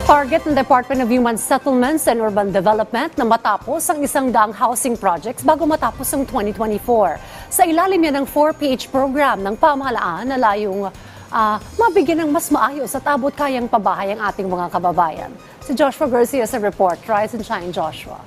Target ng Department of Human Settlements and Urban Development na matapos ang 100 housing projects bago matapos ang 2024. Sa ilalim yan ng 4PH program ng pamahalaan na layong mabigyan ng mas maayos at abot kayang pabahay ang ating mga kababayan. Si Joshua Garcia sa report. Rise and shine, Joshua.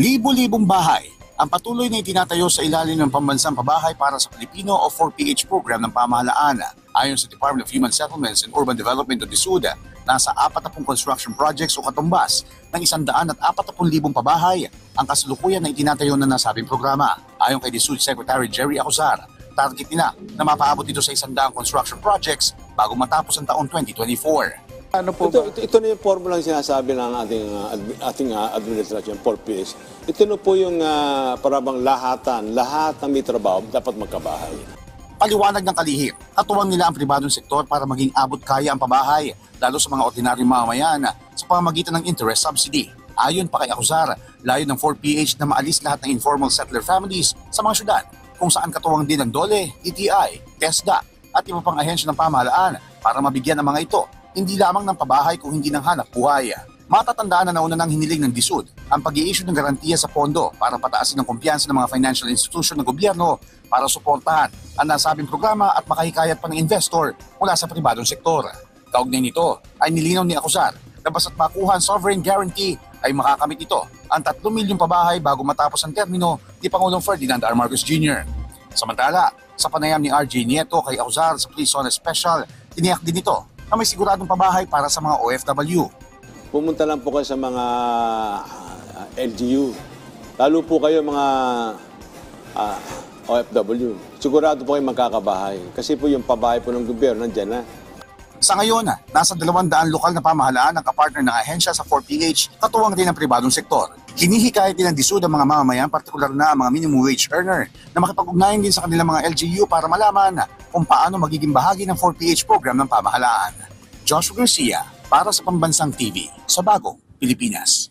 Libo-libong bahay ang patuloy na itinatayo sa ilalim ng pambansang pabahay para sa Pilipino o 4PH program ng pamahalaan. Ayon sa Department of Human Settlements and Urban Development o DSUD, nasa 40 construction projects o katumbas ng 140,000 pabahay ang kasalukuyan na itinatayo na nasabing programa. Ayon kay DSUD Secretary Jerry Acuzar, target nila na mapaabot ito sa 100 construction projects bago matapos ang taong 2024. Ano po ito na yung formulang sinasabi ng ating administration, 4PS. Ito na po yung parabang lahat ng may trabaho dapat magkabahay. Paliwanag ng kalihim, katuwang nila ang pribadong sektor para maging abot kaya ang pabahay, lalo sa mga ordinaryong mamamayan sa pamamagitan ng interest subsidy. Ayon pa kay Acuzar, layo ng 4PH na maalis lahat ng informal settler families sa mga syudad, kung saan katuwang din ng DOLE, DTI, TESDA at iba pang ahensya ng pamahalaan para mabigyan ang mga ito hindi lamang ng pabahay kung hindi ng hanap buhay. Matatandaan na nauna ng hiniling ng DSUD ang pag-i-issue ng garantiya sa pondo para pataasin ang kumpiyansa ng mga financial institution ng gobyerno para suportahan ang nasabing programa at makahikayat pa ng investor mula sa pribadong sektor. Kaugnay nito ay nilinaw ni Acuzar na basta't makuha ang sovereign guarantee ay makakamit ito ang 3 milyong pabahay bago matapos ang termino ni Pangulong Ferdinand R. Marcos Jr. Samantala, sa panayam ni RJ Nieto kay Acuzar sa Police Zone Special, tiniyak din ito na may siguradong pabahay para sa mga OFW. Pumunta lang po kayo sa mga LGU. Lalo po kayo mga OFW. Sigurado po kayo magkakabahay. Kasi po yung pabahay po ng gobyerno nandyan na. Sa ngayon, nasa 200 lokal na pamahalaan ang kapartner ng ahensya sa 4PH, katuwang din ang pribadong sektor. Hinihikayat din ng DSUD ang mga mamamayan, partikular na ang mga minimum wage earner, na makipag-ugnayan din sa kanilang mga LGU para malaman kung paano magiging bahagi ng 4PH program ng pamahalaan. Joshua Garcia, para sa Pambansang TV, sa Bagong Pilipinas.